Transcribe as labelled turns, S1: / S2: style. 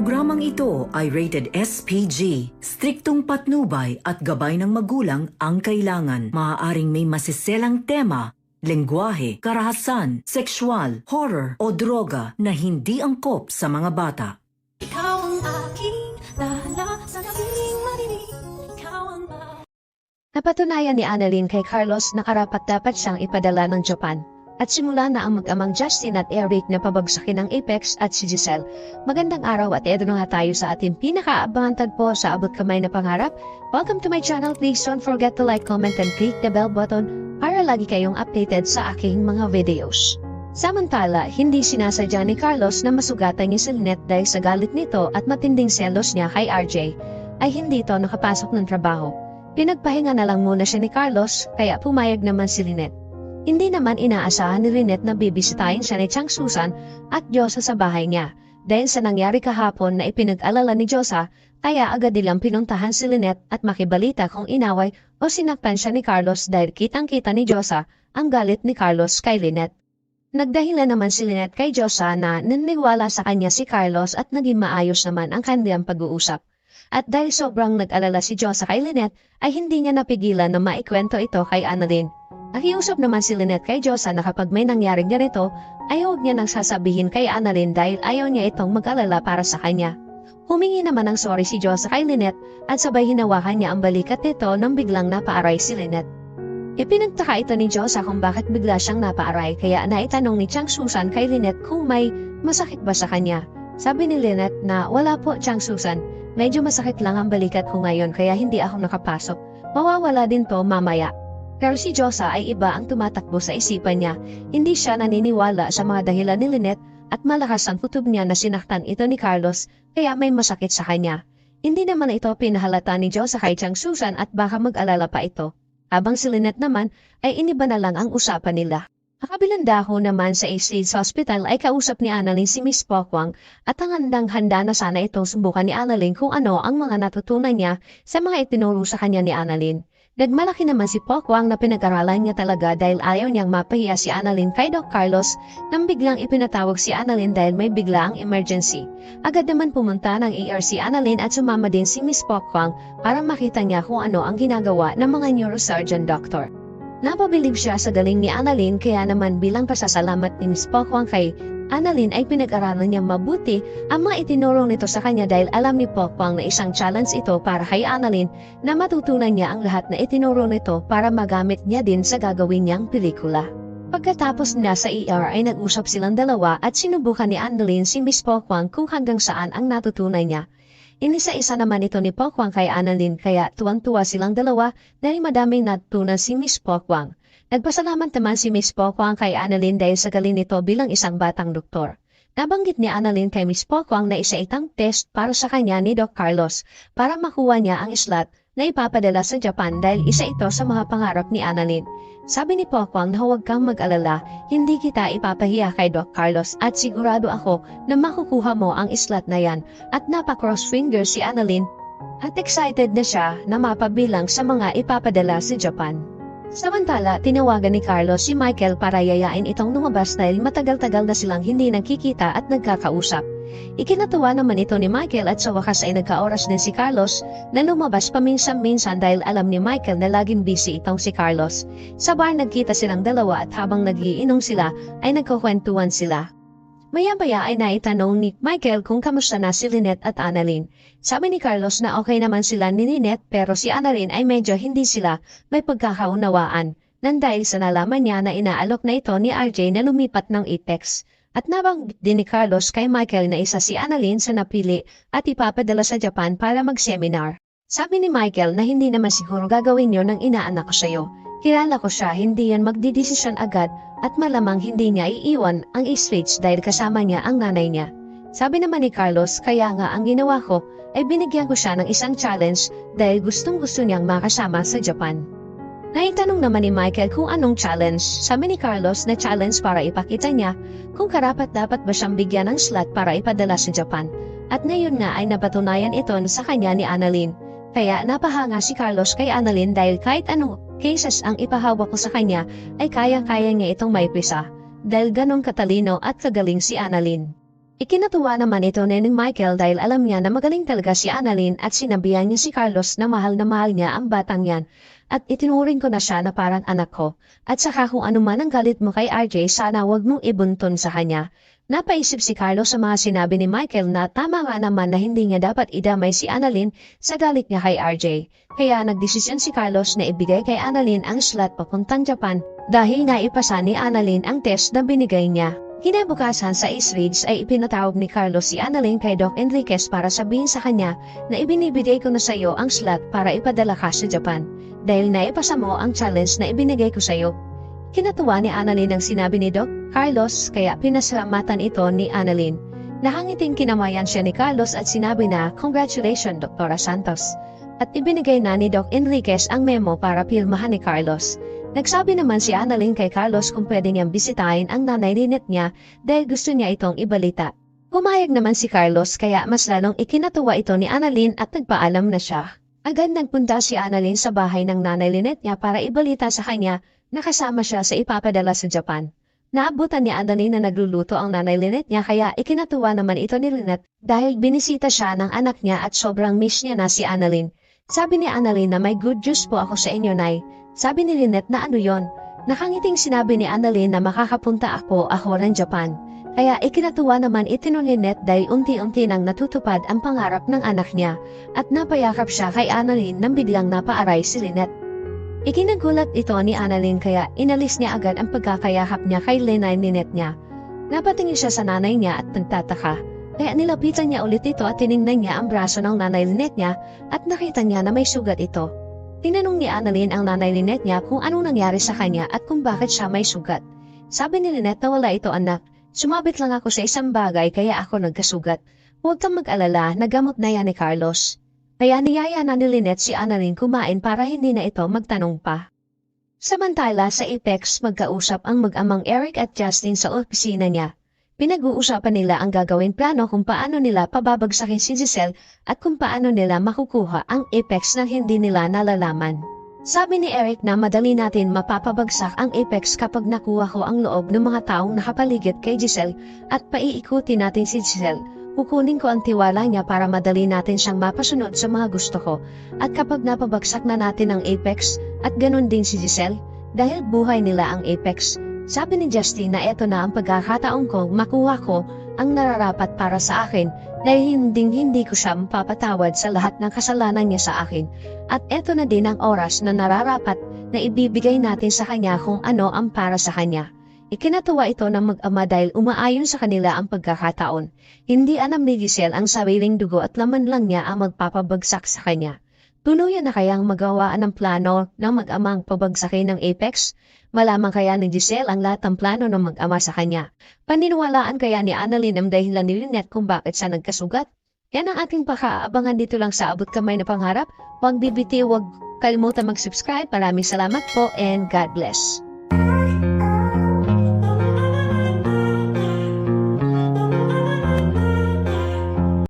S1: Programang ito ay rated SPG. Striktong patnubay at gabay ng magulang ang kailangan. Maaaring may masiselang tema, lengguwahe, karahasan, sexual, horror o droga na hindi angkop sa mga bata.
S2: Ikaw ang aking dahala sa gabing madilim. Ikaw ang
S3: Napatunayan ni Annalyn kay Carlos na karapat-dapat siyang ipadala ng Japan. At simula na ang mag-amang Justin at Eric na pabagsakin ng Apex at si Giselle. Magandang araw at edo na nga tayo sa ating pinaka-abangan tagpo sa abot kamay na pangarap. Welcome to my channel. Please don't forget to like, comment, and click the bell button para lagi kayong updated sa aking mga videos. Samantala, hindi sinasadya ni Carlos na masugatan niya si Lynette dahil sa galit nito at matinding selos niya kay RJ, ay hindi ito nakapasok ng trabaho. Pinagpahinga na lang muna siya ni Carlos, kaya pumayag naman si Lynette. Hindi naman inaasahan ni Lynette na bibisitahin siya ni Chang Susan at Josa sa bahay niya. Dahil sa nangyari kahapon na ipinag-alala ni Josa, kaya agad nilang pinuntahan si Lynette at makibalita kung inaway o sinaktan siya ni Carlos dahil kitang-kita ni Josa ang galit ni Carlos kay Lynette. Nagdahilan naman si Lynette kay Josa na naniniwala sa kanya si Carlos at naging maayos naman ang kanilang pag-uusap. At dahil sobrang nag-alala si Josa kay Lynette, ay hindi niya napigilan na maikwento ito kay Annalyn. Nakiusap naman si Lynette kay Josa na kapag may nangyaring ganito, ay huwag niya nang sasabihin kay Annalyn dahil ayaw niya itong mag-alala para sa kanya. Humingi naman ng sorry si Josa kay Lynette at sabay hinawakan niya ang balikat nito nang biglang napaaray si Lynette. Ipinagtaka ito ni Josa kung bakit bigla siyang napaaray kaya naitanong ni Chang Susan kay Lynette kung may masakit ba sa kanya. Sabi ni Lynette na wala po Chang Susan, medyo masakit lang ang balikat ko ngayon kaya hindi ako nakapasok. Mawawala din to mamaya. Pero si Josa ay iba ang tumatakbo sa isipan niya. Hindi siya naniniwala sa mga dahilan ni Lynette at malakas ang kutob niya na sinaktan ito ni Carlos kaya may masakit sa kanya. Hindi naman ito pinahalata ni Josa kay Chang Susan at baka mag-alala pa ito. Habang si Lynette naman ay iniba na lang ang usapan nila. Kabilang dako naman sa Aces Hospital ay kausap ni Annalyn si Miss Pokwang at ang handang-handa na sana itong subukan ni Annalyn kung ano ang mga natutunan niya sa mga itinuro sa kanya ni Annalyn. Nagmalaki naman si Pokwang na pinag-aralan niya talaga dahil ayaw niyang mapahiya si Annalyn kay Doc Carlos nang biglang ipinatawag si Annalyn dahil may biglaang emergency. Agad naman pumunta ng ER si Annalyn at sumama din si Miss Pokwang para makita niya kung ano ang ginagawa ng mga neurosurgeon doctor. Napabilib siya sa galing ni Annalyn kaya naman bilang pasasalamat ni Miss Pokwang kay Annalyn ay pinag-aralan niyang mabuti ang mga itinuro nito sa kanya dahil alam ni Pokwang na isang challenge ito para kay Annalyn na matutunan niya ang lahat na itinuro nito para magamit niya din sa gagawin niyang pelikula. Pagkatapos na sa ER ay nag-usap silang dalawa at sinubukan ni Annalyn si Miss Pokwang kung hanggang saan ang natutunan niya. Inisa-isa naman ito ni Pokwang kay Annalyn kaya tuwang-tuwa silang dalawa dahil madaming natutunan si Miss Pokwang. Nagpasalamat naman si Miss Pokwang kay Annalyn dahil sa galing nito bilang isang batang doktor. Nabanggit ni Annalyn kay Miss Pokwang na isa itang test para sa kanya ni Doc Carlos para makuha niya ang slot na ipapadala sa Japan dahil isa ito sa mga pangarap ni Annalyn. Sabi ni Pokwang na huwag kang mag-alala, hindi kita ipapahiya kay Doc Carlos at sigurado ako na makukuha mo ang slot na yan at napa-cross finger si Annalyn at excited na siya na mapabilang sa mga ipapadala sa Japan. Samantala, tinawagan ni Carlos si Michael para yayain itong lumabas dahil matagal-tagal na silang hindi nagkikita at nagkakausap. Ikinatuwa naman ito ni Michael at sa wakas ay nagkaoras din si Carlos na lumabas paminsan-minsan dahil alam ni Michael na laging busy itong si Carlos. Sa bar nagkita silang dalawa at habang nagiinom sila ay nagkukwentuhan sila. Maya-maya ay naitanong ni Michael kung kamusta na si Lynette at Annalyn. Sabi ni Carlos na okay naman sila ni Lynette pero si Annalyn ay medyo hindi sila may pagkakaunawaan nang dahil sa nalaman niya na inaalok na ito ni RJ na lumipat ng Apex. At nabanggit din ni Carlos kay Michael na isa si Annalyn sa napili at ipapadala sa Japan para mag-seminar. Sabi ni Michael na hindi naman siguro gagawin yun ng inaanak ko sa'yo. Kilala ko siya, hindi yan magdidesisyon agad at malamang hindi niya iiwan ang Eastridge dahil kasama niya ang nanay niya. Sabi naman ni Carlos, kaya nga ang ginawa ko ay binigyan ko siya ng isang challenge dahil gustong-gusto niyang makasama sa Japan. Naitanong naman ni Michael kung anong challenge. Sabi ni Carlos na challenge para ipakita niya kung karapat-dapat ba siyang bigyan ng slot para ipadala sa Japan. At ngayon nga ay napatunayan ito sa kanya ni Annalyn. Kaya napahanga si Carlos kay Annalyn dahil kahit anong cases ang ipahawak ko sa kanya ay kaya-kaya niya itong maipisa dahil ganong katalino at kagaling si Annalyn. Ikinatuwa naman ito ni Michael dahil alam niya na magaling talaga si Annalyn at sinabihan niya si Carlos na mahal niya ang batang yan at itinuring ko na siya na parang anak ko. At saka kung ano man ang galit mo kay RJ, sana wag mong ibuntun sa kanya. Napaisip si Carlos sa mga sinabi ni Michael na tama nga naman na hindi niya dapat idamay si Annalyn sa galit niya kay RJ. Kaya nagdesisyon si Carlos na ibigay kay Annalyn ang slot papuntang Japan dahil naipasa ni Annalyn ang test na binigay niya. Kinabukasan sa East Ridge ay ipinatawag ni Carlos si Annalyn kay Doc Enriquez para sabihin sa kanya na ibinibigay ko na sa iyo ang slot para ipadala ka sa Japan dahil naipasa mo ang challenge na ibinigay ko sa iyo. Kinatuwa ni Annalyn ang sinabi ni Doc Carlos kaya pinasalamatan ito ni Annalyn. Nakangiting kinamayan siya ni Carlos at sinabi na congratulations Dr. Santos at ibinigay na ni Doc Enriquez ang memo para pirmahan ni Carlos. Nagsabi naman si Annalyn kay Carlos kung pwede niyang bisitahin ang nanay Lynette niya dahil gusto niya itong ibalita. Pumayag naman si Carlos kaya mas lalong ikinatuwa ito ni Annalyn at nagpaalam na siya. Agad nagpunta si Annalyn sa bahay ng nanay Lynette niya para ibalita sa kanya na kasama siya sa ipapadala sa Japan. Naabutan ni Annalyn na nagluluto ang nanay Lynette niya kaya ikinatuwa naman ito ni Lynette dahil binisita siya ng anak niya at sobrang miss niya na si Annalyn. Sabi ni Annalyn na may good news po ako sa inyo, Nay. Sabi ni Lynette na ano yon? Nakangiting sinabi ni Annalyn na makakapunta ako ng Japan. Kaya ikinatuwa naman ito ni Lynette dahil unti-unti nang natutupad ang pangarap ng anak niya at napayakap siya kay Annalyn nang biglang napaaray si Lynette. Ikinagulat ito ni Annalyn kaya inalis niya agad ang pagkakayakap niya kay Lynette niya. Napatingin siya sa nanay niya at nagtataka. Kaya nilapitan niya ulit ito at tiningnan niya ang braso ng nanay Lynette niya at nakita niya na may sugat ito. Tinanong ni Annalyn ang nanay Lynette niya kung anong nangyari sa kanya at kung bakit siya may sugat. Sabi ni Lynette na wala ito anak, sumabit lang ako sa isang bagay kaya ako nagkasugat. Huwag kang mag-alala, nagamot na yan ni Carlos. Kaya niyaya na ni Lynette si Annalyn kumain para hindi na ito magtanong pa. Samantala sa Apex magkausap ang mag-amang Eric at Justin sa opisina niya. Pinag-uusapan nila ang gagawin plano kung paano nila pababagsakin si Giselle at kung paano nila makukuha ang Apex na hindi nila nalalaman. Sabi ni Eric na madali natin mapapabagsak ang Apex kapag nakuha ko ang loob ng mga taong nakapaligid kay Giselle at paiikutin natin si Giselle. Kukunin ko ang tiwala niya para madali natin siyang mapasunod sa mga gusto ko. At kapag napabagsak na natin ang Apex at ganun din si Giselle, dahil buhay nila ang Apex, sabi ni Justin na eto na ang pagkakataon ko makuha ko ang nararapat para sa akin dahil hindi ko siya mapapatawad sa lahat ng kasalanan niya sa akin. At eto na din ang oras na nararapat na ibibigay natin sa kanya kung ano ang para sa kanya. Ikinatuwa ito ng mag-ama dahil umaayon sa kanila ang pagkakataon. Hindi alam ni Giselle ang sariling dugo at laman lang niya ang magpapabagsak sa kanya. Tuluyan na kayang magawaan ng plano ng mag-amang pabagsakin ng Apex? Malamang kaya ni Giselle ang lahat ng plano ng mag-ama sa kanya. Paniniwalaan kaya ni Annalyn ang dahilan ni Lynette kung bakit siya nagkasugat? Yan ang ating pakaabangan dito lang sa Abot Kamay na Pangarap. Huwag bibiti, huwag kalimutan mag-subscribe. Maraming salamat po and God bless.